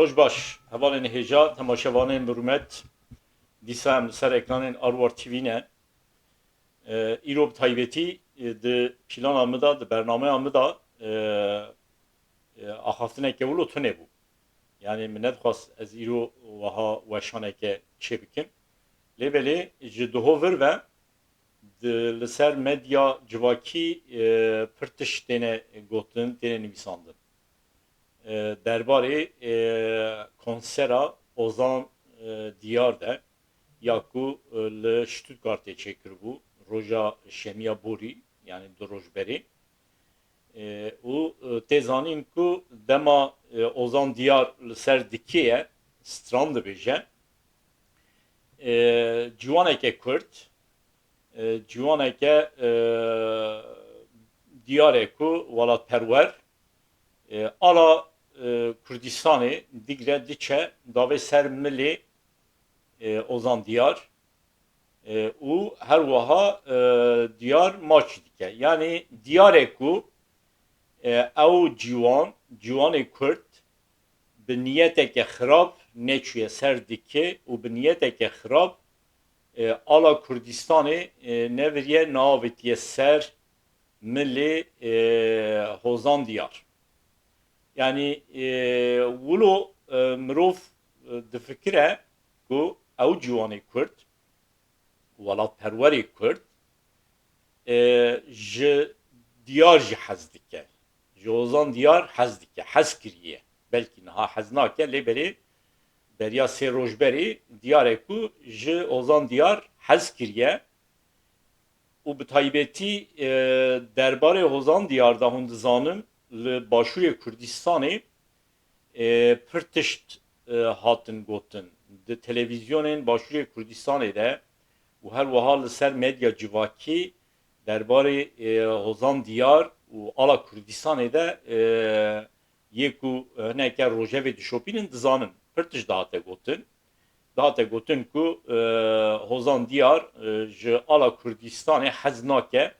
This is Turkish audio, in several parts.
Rojbaş, hevalên hêja temaşevanên mirûmet dîsa em li ser ekranên Arwar TV ne. Îro bi taybetî di plana min da, di bernameya min da axaftineke wilo tune bû. Yani min nedixwast ez îro wiha weşaneke çêbikim. Lêbelê ji duho vir ve li ser medya civakî pir tişt têne gotin, têne nivîsandin. Derbarê konsera Ozan Diyar de ya ku li Stuttgartê çêkiribû roja şemiya borî yani di rojberê û tê zanîn ku dema Ozan Diyar li ser dikê ye stran dibêje ciwaneke Kurd ciwaneke diyarê ku welatperwer ala Kurdistanê digre diçe davê ser milê Ozan Diyar û her wiha diyar maç dike. Yani diyarê ku ew ciwanê Kurd bi niyeteke xirab neçûye ser dikê û bi niyeteke xirab ala Kurdistanê neviriye neavêtiye ser milê Ozan Diyar. Yani wilo mirov difikire ku ew ciwanê Kurd welatperwerê Kurd ji diyar jî hez dike. Ji Ozan Diyar hez dike. Hez kiriye. Belkî niha hez nake lêbelê beriya sê rojberê diyarê ku ji Ozan Diyar hez kiriye û bi taybetî derbarê Ozan Diyar da hûn dizanin li başûrê Kurdistanê pir tişt hatin gotin. Di televizyonên başûrê Kurdistanê de û her wiha li ser medya civakî derbarê Ozan Diyar û ala Kurdistanê de yê ku hineke rojevê dişopînin dizanin pir tişt dihate gotin. Dihate gotin ku Ozan Diyar ji ala Kurdistanê hez nake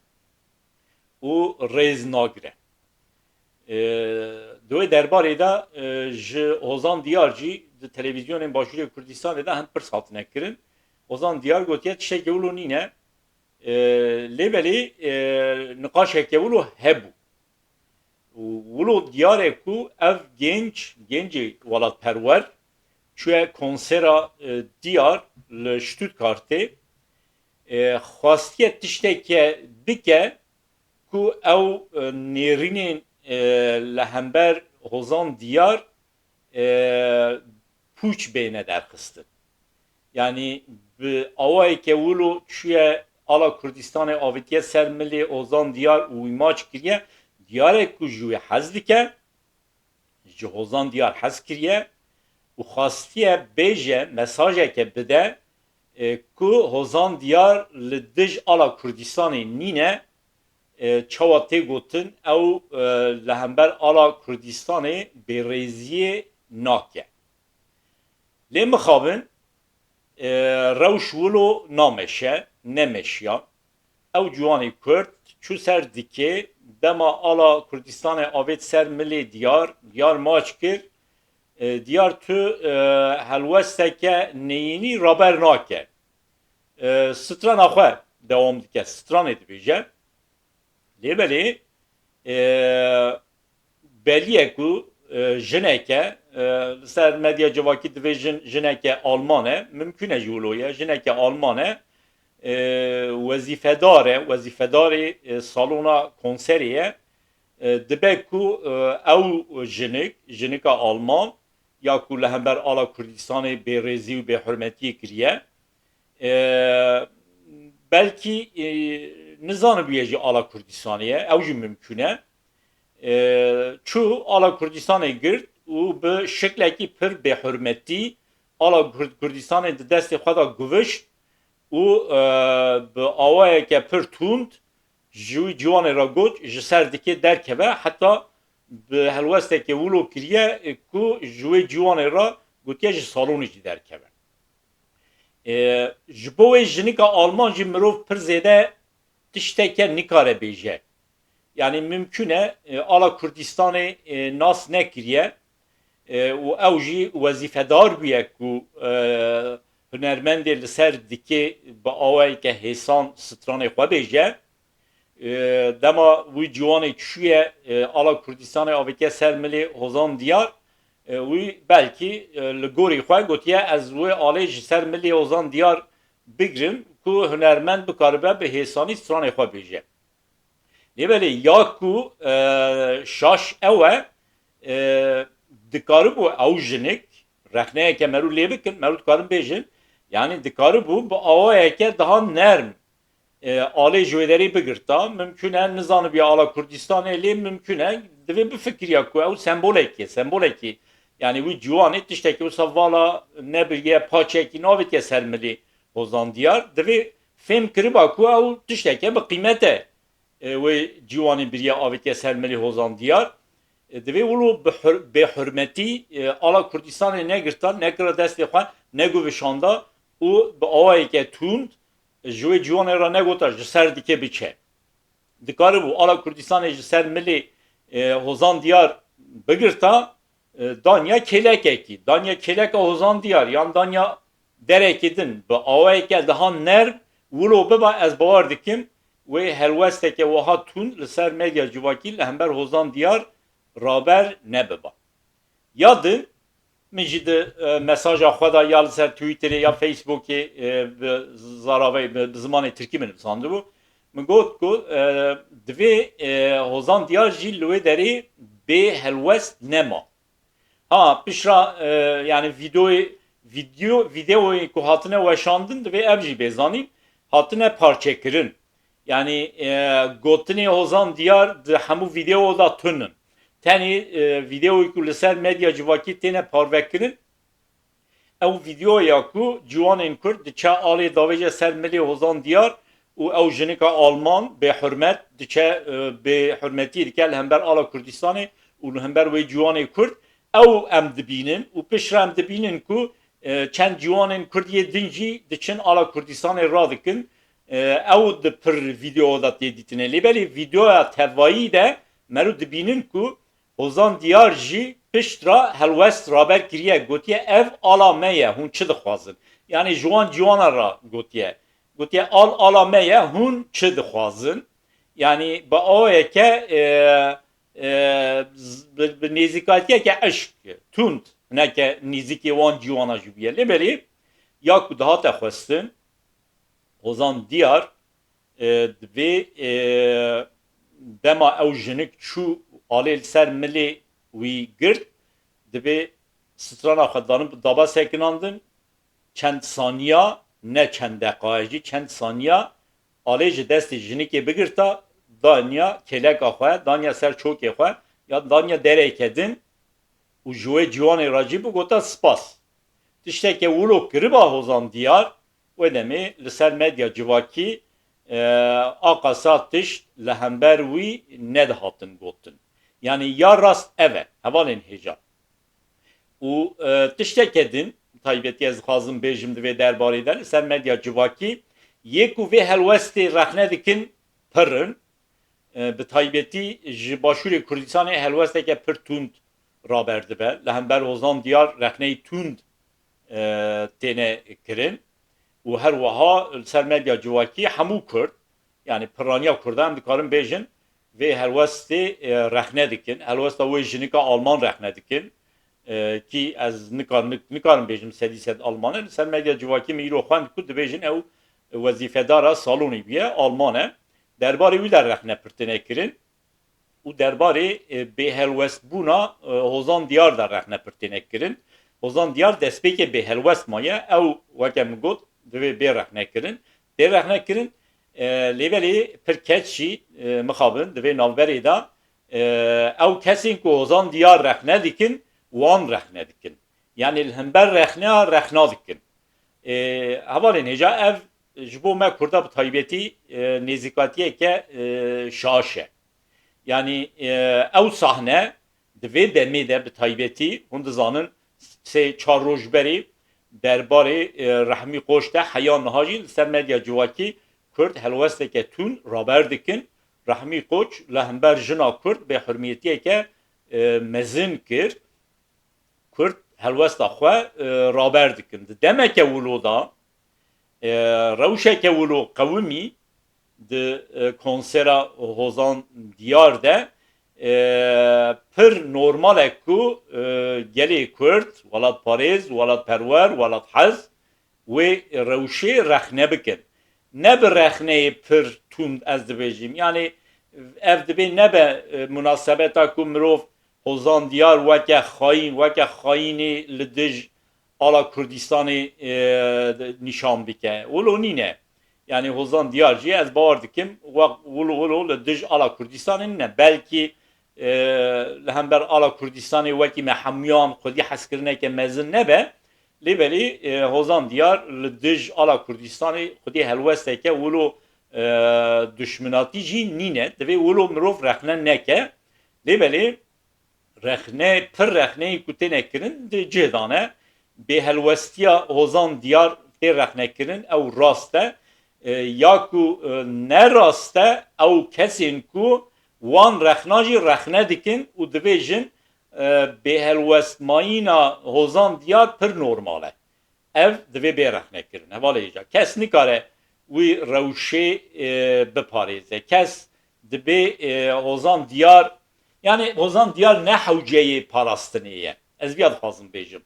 û rêz nagire. Dolayı derbarê de ji Ozan Diyar jî di televizyonên başûrê Kurdistanê de hin pirs hatine kirin. Ozan Diyar gotiye tiştekî wilo nîne lêbelê niqaşeke wilo hebû. Wilo diyarê ku ev gencê welatperwer çûye konsera Diyar li Stuttgartê xwastiye tişteke bike ku ew nêrînên li hember Ozan Diyar pûç bêne derxistin. Yani bi awayeke wilo çûye ala Kurdistanê avêtiye ser milê Ozan Diyar û maç kiriye diyarê ku ji wê hez dike ji Ozan Diyar hez kiriye û xwastiye bêje mesajeke bide ku Ozan Diyar li dij ala Kurdistanê nîne çawa tê gotin ew li hember ala Kurdistanê bêrêziyê nake. Lê mixabin rewş wilo nameşe, nemeşiya. Ew ciwanê Kurd çû ser dikê dema ala Kurdistanê avêt ser milê diyar maç kir diyar tu helwesteke neyînî raber nake. Strana xwe dewam dike, stranê dibêje. Lêbelê beliye ku jineke li ser medya civakî divê jineke Alman e, mümkün e jî wilo ye, jineke Alman e wezîfedarê salona konserê ye dibe ku ew jinika Alman ya ku li hember ala Kurdistanê bêrêzî û bêhurmetiyê kiriye belkî nizanibûye jî ala Kurdistanê ye ew jî mümkün e çû ala Kurdistanê girt û bi şeklekî pir bêhurmetî ala Kurdistanê di destê xwe da guvişt û bi awayeke pir tund ji wî ciwanê ra got ji ser dikê derkeve heta bi helwestekê wilo kiriye ku ji wê ciwanê ra gotiye ji salonê jî derkeve. Ji bo wê jinika Alman jî mirov pir zêde tişteke nikare bêje. Yani mümkün e ala Kurdistanê nas nekiriye و او جی وظیفه‌دار بیه کو هنرمند لسر دکی با آوایی که حسان ستران خواه بیجه دما وی جوان چویه آلا کردستان آویکه سر ملی هزان دیار وی بلکی لگوری خواه گوتیه از وی آلیج سر ملی هزان دیار بگرن که هنرمند بکاربه به حسانی ستران خواه بیجه لیبلی یا کو شاش اوه دکارı bu avjinik rexneye ke meru lebikin meru dikarin bejin yani dikari bu avaya ke daha nerm ale jüveleri bigirta mümküne nizanı bir ala Kurdistan eli mümküne deve bir fikir yakku ev semboleki yani bu civan etişteki o savvala ne bilge paçeki navet ke sermeli hozan diyar deve fem kiriba ku ev tişteki bir kıymete ve civanın bir ya avet ke sermeli hozan diyar دوی ولو به حرمتی آلا کردستان نگرتن نگره دست خوان نگو بشانده او به آوایی که توند جوی جوان را نگوتا جسر دیگه بچه دکاره بو آلا کردستان جسر ملی هزان دیار بگرتا دانیا کلکه کی دانیا کلکه هزان دیار یان دانیا درکیدن به آوایی که daha نرم ولو ببا از باور دکیم و هلوسته که وها توند لسر مدیا جواکی لهمبر هزان دیار رابر نببا یادن مجید مساج خدا یا سر توییتر یا فیسبوکی زاراوی به زمان ترکی منم سانده بو مگوت کو دوی هزان دیار جی لوی داری به هلوست نما ها پیشرا yani videoyu ku hatine veşandın ve evci bezani hatine parçekirin yani gotini hozan diyar hamu video da tünün tani videoyu ku liser medya civaki tene parvekirin ev videoya ku civanên Kurd diçe alê davêje ser milê hozan diyar û ew jinika Alman bê hürmet diçe bê hürmetî dike li hember ala Kurdistanê û li hember wê ciwanê Kurd ew em dibînin û piştre em dibînin ku çend ciwanên Kurdiyê din jî diçin ala Kurdistanê radikin ew di pir video da tê dîtine lêbelê videoya tevayî de meru dibînin ku hozan diyar jî piştra helwest raber kiriye gotiye ev ala me ye hun çi dixwazin yani jiwan ciwana ra gotiye ala me ye hun çi dixwazin yani ba aweke bi nêzîkatiye ke eşk tund neke nêzîkê wan ciwana jî biye lêberî ya ku dihate xwestin hozan diyar divê dema ew jinik çû alê li ser milê wî girt divê strana xwedanın daba sekinandin çend saniya ne çend deqayê jî çend saniya alê ji destê jinikê bigirta danya keleka xwe danya ser çokê xwe ya danya derêke din û ji wê ciwanê ra jî bigota spas tiştekê wilo kiriba hozan diyar wê demê li ser medya civakî aqasa tişt li hember wî nedihatin gotin yani ya rast eve hevalên hêja û tiştekê din taybetî ez dixwazim bêjim divê derbarê de li ser medya civakî yê ku vê helwestê rexne dikin pirin bi taybetî ji başûrê Kurdistanê helwesteke pir tund raber dibe li hember hozan diyar rexneyê tund têne kirin û her wiha li ser medya civakî hemû Kurd yani piraniya Kurdan em dikarin bêjin vê helwestê rexne dikin helwesta wê jinika Alman rexne dikin ki ez nikarim bêjim sedî sed Alman e li ser medya civakî me îro xwend ku dibêjin ew wezîfedara salonê bûye Alman e derbarê wî de rexne pir têne kirin û derbarê bê helwest bûna hozan diyar de rexne pir têne kirin hozan diyar destpêkê bê helwest maye ew weke min got divê bê rexne kirin bê rexne kirin lêvelê pir kes jî mixabin divê navberê de ew kesên ku hozan diyar rexne dikin wan rexne dikin yani li hember rexneya rexna dikin hevalên hêja ev ji bo me Kurda bi taybetî nêzîkatiyeke şaş e yani ew sahne divê demê de bi taybetî hûn dizanin sê çar roj berê derbarê Rehmî Qoş de heya niha jî li ser medya civakî Kurd helwesteke tûn raber dikin Rehmî Qoç li hember jina Kurd bê hurmiyetiyeke mezin kir Kurd helwesta xwe raber dikin. Demeke wilo da rewşeke wilo qewimî di konsera hozan diyar de pir normal e ku gelê Kurd, welat parêz, welat perwer, welat hez wê rewşê rexne bikin. Ne bi rexneyê pir tund ez dibêjim. Yani ev dibê nebe münasebeta ku mirov hozan diyar weke xayîn, weke xayînê li dij ala Kurdistanê nîşan bike. Wilo nîne. Yani hozan diyar jî ez bawer dikim wilo li dij ala Kurdistanê nîne. Belkî li hember ala Kurdistanê wekî me hemûyan xwedî hezkirineke mezin nebe. Lêbelî hozan diyar li dij ala Kurdistanê xwedî helwesteke wilo düşminatî jî nîne. Divê wilo mirov rexne neke. Lêbelî rexne pir rexneyê ku têne kirin di cihê ne bê helwestiya hozan diyar tê rexnekirin ew rast e ya ku ne rast e ew kesên ku wan rexna jî rexne dikin û dibêjin bêhelwestmayîna hozan diyar pir normal e. Ev divê bê rexnekirin. Hevalê hêja. Kes nikare wî rewşê biparêze. Kes dibê hozan diyar yani hozan diyar ne hewceyê parastinê ye. Ez vîya dixwazim bêjim.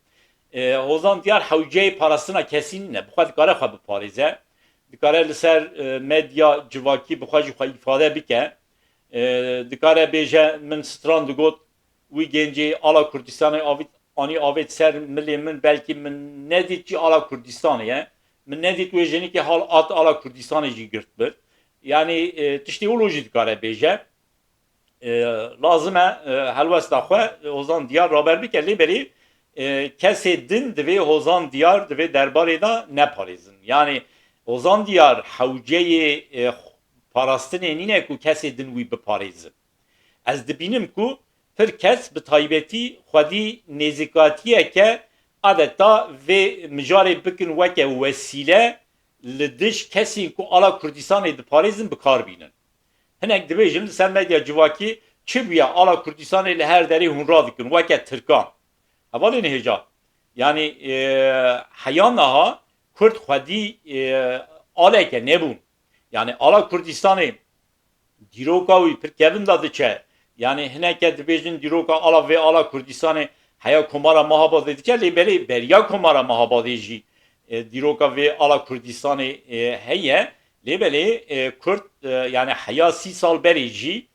Hozan diyar hewceyê parastina kesî nîne. Bi xwe dikare xwe biparêze. Dikare li ser medya civakî bi xwe jî xwe îfade bike. Dikare bêje min stran digot wî gencê ala Kurdistanê anî avêt ser milê min belkî min nedît jî ala Kurdistanê ye. Min nedît wê jenîkê hal at ala Kurdistanê jî girt bir. Yani tiştî wilo jî dikare bêje. Lazim e helwesta xwe hozan diyar raber bike lêberî kesê din divê hozan diyar divê derbarê da neparêzin. Yani hozan diyar hewceyê parastinê nîne ku kesê din wî biparêzin. Ez dibînim ku pir kes bi taybetî xwedî nêzîkatiyeke adeta vê mijarê bikin weke wesîle li dij kesên ku ala Kurdistanê diparêzin bikar bînin. Hinek dibêjin li ser medya civakî çi bûye ala Kurdistanê li her derê hûn radikin weke Tirkan. Hevalê nihêja. Yani heya niha Kurd xwedî aleke nebûn. Yani ala Kurdistanê dîroka wî pir kevin da diçe. Yani hineke dibêjin dîroka ala vê ala Kurdistanê heya komara Mehabadê diçe lêberê beriya komara Mehabadê jî dîroka vê ala Kurdistanê heye. Lêbelê Kurd yani heya 30 sal berê jî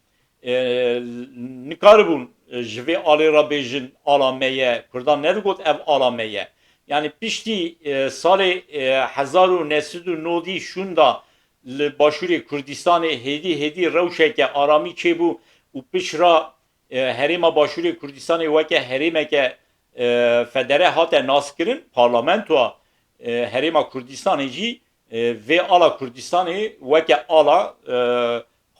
nikaribûn ji vê alê re bêjin ala me ye. Kurdan nedigot ev ala me ye. Yani piştî salê 1990 şunda li başûrê Kurdistanê hêdî rewşeke aramî çêbû û pişra herêma başûrê Kurdistanê weke herêmeke federe hate naskirin parlamentoya herêma Kurdistanê jî vê ala Kurdistanê weke ala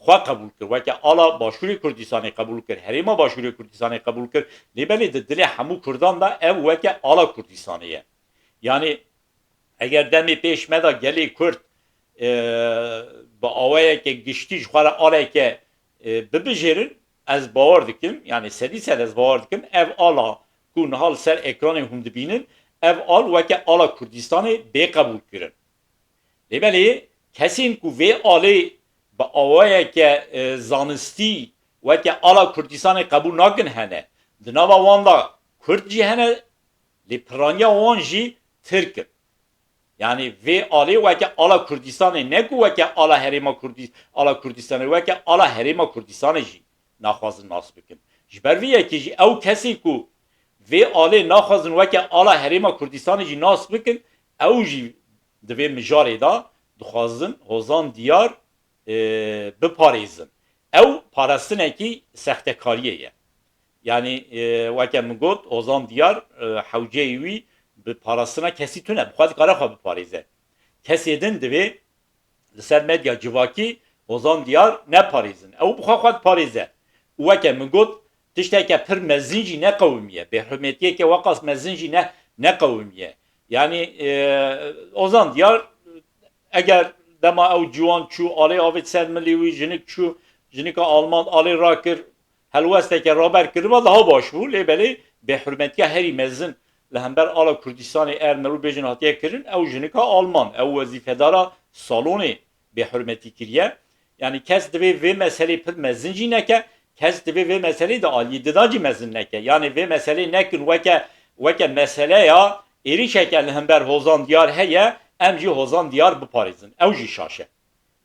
xwe qebûl kir. Weke ala başûrê Kurdistanê qebûl kir. Herêma başûrê Kurdistanê qebûl kir. Lêbelê di dilê hemû Kurdan da ev weke ala Kurdistanê ye. Yani eger demê pêş me da gelê Kurd bi awayeke giştî ji xwe re aleke bibijêrin ez bawer dikim yani sedî sed ez bawer dikim ev ala ku niha li ser ekranê hûn dibînin ev al weke ala Kurdistanê bê qebûl kirin. Lêbelê kesên ku vê alê bi awayeke zanistî weke ala Kurdistanê qebûl nakin hene. Di nava wan da Kurd jî hene lê piraniya wan jî Tirk in. Yani vê alê weke ala Kurdistanê ne ku weke ala herêma ala Kurdistanê weke ala herêma Kurdistanê jî naxwazin nas bikin. Ji ber vê yekê jî ew kesê ku vê alê naxwazin weke ala herêma Kurdistanê jî nas bikin ew jî di vê mijarê da dixwazin hozan diyar biparêzin. Ew parastinekî sextekariyê ye. Yani weke min got hozan diyar hewceyê wî bi parastina kesî tune. Bi xwe dikare xwe biparêze. Kesê din divê li ser medya civakî hozan diyar neparêzin. Ew bi xwe diparêze. û weke min got tişteke pir mezin jî neqewimiye. Bêhurmetiyeke weqas mezin jî neqewimiye. Yani hozan diyar eger dema ew ciwan çû alê avêt ser milî wî jinik çû jinika Alman alê rakir helwesteke raber kiriba daha baş bû. Lêbelê به حرمتی هری مزن لهمبر آلا کردستان مرو بیجن هاتیه کرن او جنکا آلمان او وظیفه دارا سالون به حرمتی کریه yani kes dibe ve mesele pir mezinci neke kes dibe ve mesele de ali didaci mezin neke yani ve mesele nekin veke mesele ya eri şekel hember hozan diyar heye emci hozan diyar bu parizin evci şaşe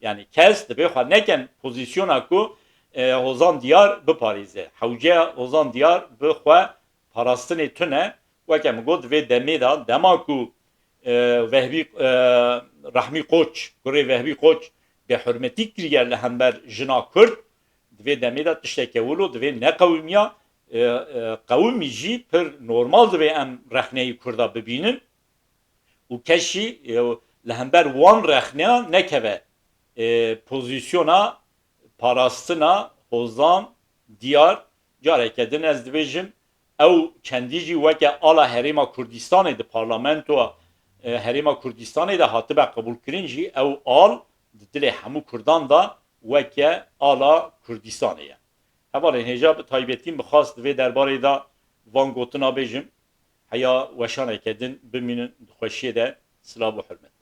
yani kes dibe ha neken pozisyona ku hozan diyar bu parize havce hozan diyar bu xwe parastine tune veke mi god ve deme da dema ku vehbi rahmi koç kure vehbi koç به حرمتی کریه لهمبر جنا کرد دوی دمیده تشتکه ولو دوی نه قومیا قومی جی پر نورمال دوی ام رخنه کرده ببینن و کشی لهمبر وان رخنه نکوه پوزیسیونا پاراستنا حوزان دیار جاره کدن از دویجم او چندیجی وکه آلا هریما کردستان ده پارلمنتو هریما کردستان ده حتبه قبول کرنجی او آل دل همو کردان دا وکه آلا کردستانیه هوالین هجاب تایبتیم بخواست و درباره دا وان گوتنا بیجم هیا وشانه کدن بمینن خوشیه ده سلام و حرمت